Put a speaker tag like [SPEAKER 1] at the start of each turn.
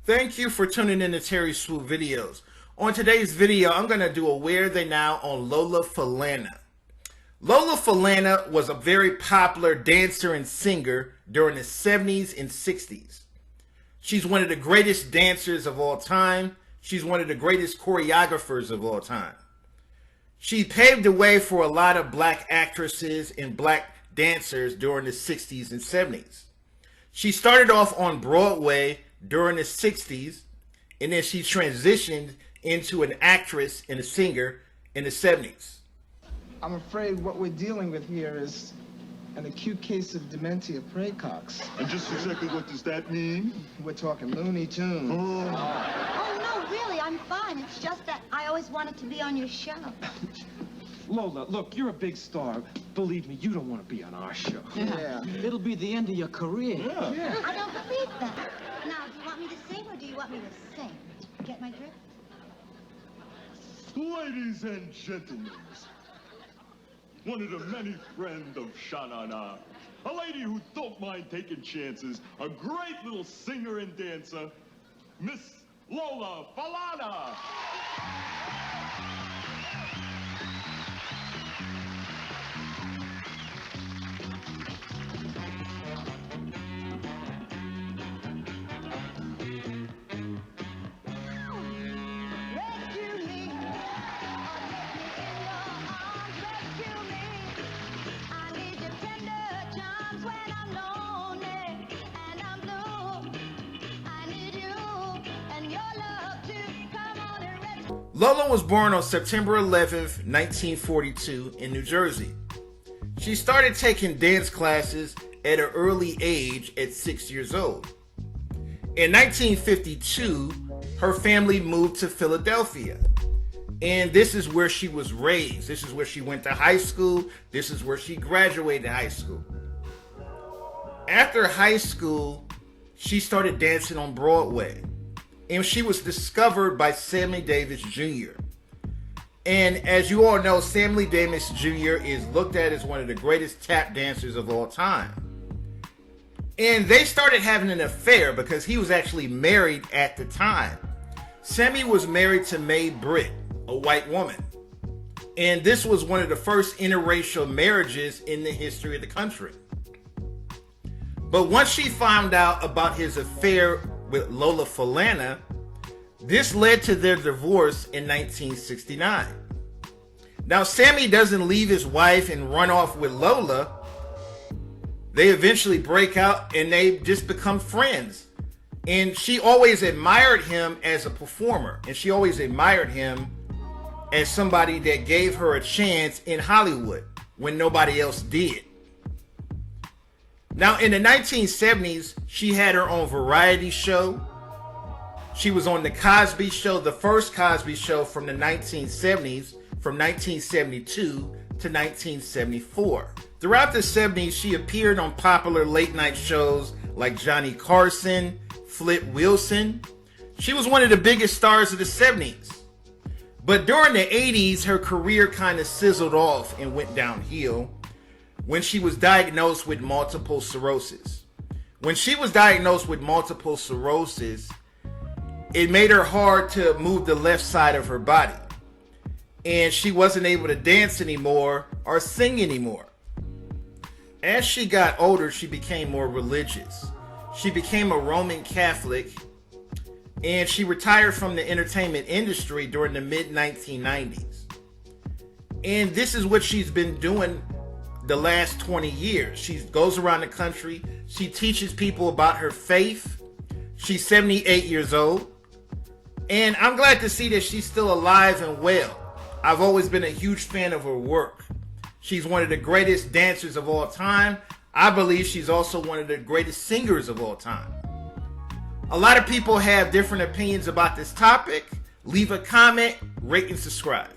[SPEAKER 1] Thank you for tuning in to Terry Swoop Videos. On today's video, I'm going to do a Where Are They Now on Lola Falana. Lola Falana was a very popular dancer and singer during the 70s and 60s. She's one of the greatest dancers of all time. She's one of the greatest choreographers of all time. She paved the way for a lot of black actresses and black dancers during the 60s and 70s. She started off on Broadway during the 60s, and then she transitioned into an actress and a singer in the 70s.
[SPEAKER 2] I'm afraid what we're dealing with here is an acute case of dementia praecox.
[SPEAKER 3] And just exactly what does that mean?
[SPEAKER 2] We're talking Looney Tunes.
[SPEAKER 4] Oh, no, really, I'm fine. It's just that I always wanted to be on your show.
[SPEAKER 5] Lola, look, you're a big star. Believe me, you don't want to be on our show.
[SPEAKER 2] Yeah.
[SPEAKER 5] It'll be the end of your career.
[SPEAKER 2] Yeah.
[SPEAKER 4] I don't believe that. Now, do you want me to sing or do you want me to sing? Get my drift?
[SPEAKER 3] Ladies and gentlemen, one of the many friends of Sha-Na-Na, a lady who don't mind taking chances, a great little singer and dancer, Miss Lola Falana.
[SPEAKER 1] Lola was born on September 11th, 1942 in New Jersey. She started taking dance classes at an early age at 6 years old. In 1952, her family moved to Philadelphia. And this is where she was raised. This is where she went to high school. This is where she graduated high school. After high school, she started dancing on Broadway. And she was discovered by Sammy Davis Jr. And as you all know, Sammy Davis Jr. is looked at as one of the greatest tap dancers of all time. And they started having an affair because he was actually married at the time. Sammy was married to Mae Britt, a white woman. And this was one of the first interracial marriages in the history of the country. But once she found out about his affair with Lola Falana, this led to their divorce in 1969. Now, Sammy doesn't leave his wife and run off with Lola. They eventually break out and they just become friends. And she always admired him as a performer, and she always admired him as somebody that gave her a chance in Hollywood when nobody else did. Now, in the 1970s, she had her own variety show. She was on The Cosby Show, the first Cosby Show from the 1970s, from 1972 to 1974. Throughout the 70s, she appeared on popular late-night shows like Johnny Carson, Flip Wilson. She was one of the biggest stars of the 70s. But during the 80s, her career kind of sizzled off and went downhill when she was diagnosed with multiple sclerosis. When she was diagnosed with multiple sclerosis, it made her hard to move the left side of her body. And she wasn't able to dance anymore or sing anymore. As she got older, she became more religious. She became a Roman Catholic, and she retired from the entertainment industry during the mid-1990s. And this is what she's been doing the last 20 years. She goes around the country. She teaches people about her faith. She's 78 years old. And I'm glad to see that she's still alive and well. I've always been a huge fan of her work. She's one of the greatest dancers of all time. I believe she's also one of the greatest singers of all time. A lot of people have different opinions about this topic. Leave a comment, rate, and subscribe.